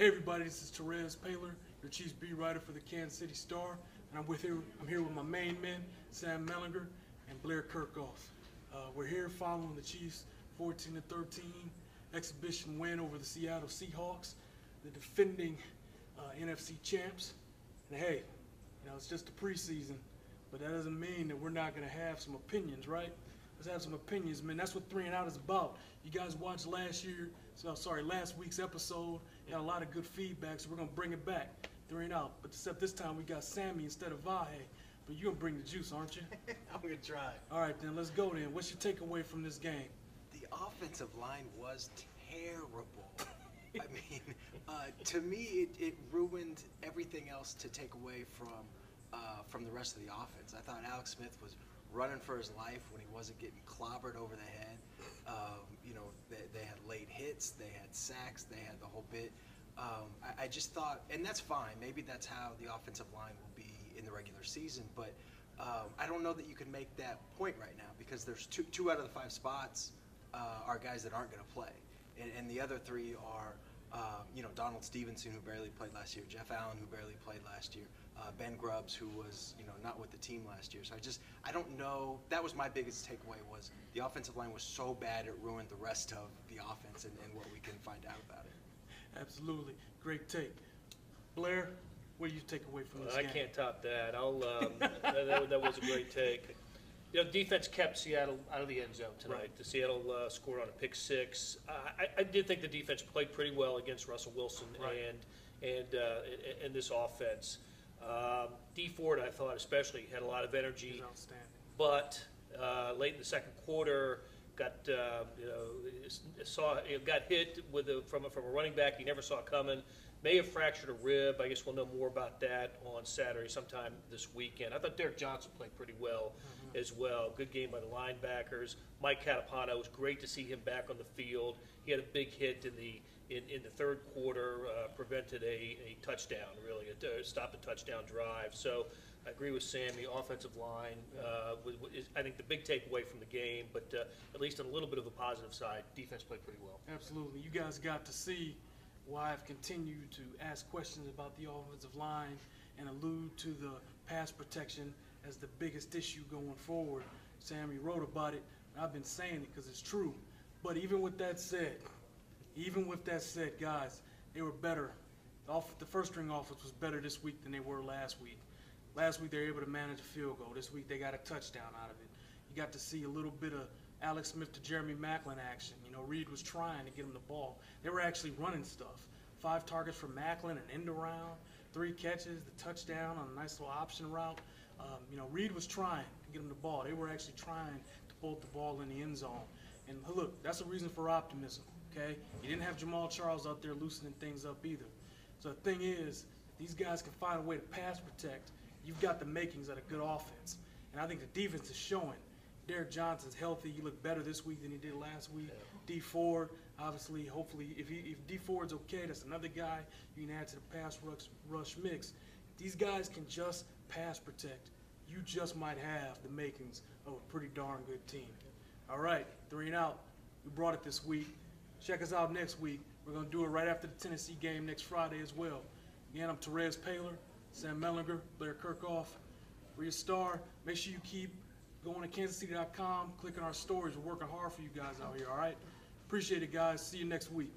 Hey everybody, this is Terez, Paylor, your Chiefs beat writer for the Kansas City Star, and I'm here with my main men, Sam Mellinger and Blair Kerkhoff. We're here following the Chiefs' 14-13 exhibition win over the Seattle Seahawks, the defending NFC champs. And hey, it's just the preseason, but that doesn't mean that we're not going to have some opinions, right? Let's have some opinions, man. That's what 3 and Out is about. You guys watched last week's episode. You got a lot of good feedback, so we're going to bring it back. 3 and Out. But except this time we got Sammy instead of Vahe. But you're going to bring the juice, aren't you? I'm going to try. All right, then. Let's go then. What's your takeaway from this game? The offensive line was terrible. I mean, to me, it ruined everything else to take away from the rest of the offense. I thought Alex Smith was running for his life when he wasn't getting clobbered over the head. They had late hits, they had sacks, they had the whole bit. I just thought, and that's fine, maybe that's how the offensive line will be in the regular season, but I don't know that you can make that point right now because there's two out of the 5 spots are guys that aren't going to play. And the other 3 are, Donald Stevenson, who barely played last year, Jeff Allen, who barely played last year, Ben Grubbs, who was, not with the team last year. So I don't know. That was my biggest takeaway, was the offensive line was so bad it ruined the rest of the offense and what we can find out about it. Absolutely. Great take. Blair, what do you take away from this game? I can't top that. That was a great take. Defense kept Seattle out of the end zone tonight. Right. The Seattle scored on a pick 6. I did think the defense played pretty well against Russell Wilson and this offense. D Ford, I thought especially, had a lot of energy. He's outstanding. But late in the second quarter, got hit from a running back he never saw coming. May have fractured a rib. I guess we'll know more about that on Saturday, sometime this weekend. I thought Derek Johnson played pretty well as well. Good game by the linebackers. Mike Catapano, it was great to see him back on the field. He had a big hit in the third quarter, prevented a touchdown, really, stopped a touchdown drive. So I agree with Sam. The offensive line is, I think, the big takeaway from the game, but at least on a little bit of a positive side, defense played pretty well. Absolutely. You guys got to see why I've continued to ask questions about the offensive line and allude to the pass protection as the biggest issue going forward. Sammy wrote about it, and I've been saying it because it's true. But even with that said, guys, they were better. The first-string offense was better this week than they were last week. Last week they were able to manage a field goal. This week they got a touchdown out of it. You got to see a little bit of Alex Smith to Jeremy Maclin action. Reed was trying to get him the ball. They were actually running stuff. 5 targets for Maclin, an end around, 3 catches, the touchdown on a nice little option route. Reed was trying to get him the ball. They were actually trying to pull the ball in the end zone. And look, that's a reason for optimism, okay? You didn't have Jamal Charles out there loosening things up either. So the thing is, if these guys can find a way to pass protect, you've got the makings of a good offense. And I think the defense is showing. Derek Johnson's healthy. He looked better this week than he did last week. Yeah. D Ford, obviously, hopefully, if D Ford's okay, that's another guy you can add to the pass rush mix. If these guys can just pass protect, you just might have the makings of a pretty darn good team. All right, 3 and Out. We brought it this week. Check us out next week. We're going to do it right after the Tennessee game next Friday as well. Again, I'm Terez Paylor, Sam Mellinger, Blair Kerkhoff. For your star, make sure you keep going to kansascity.com, clicking our stories. We're working hard for you guys out here, all right? Appreciate it, guys. See you next week.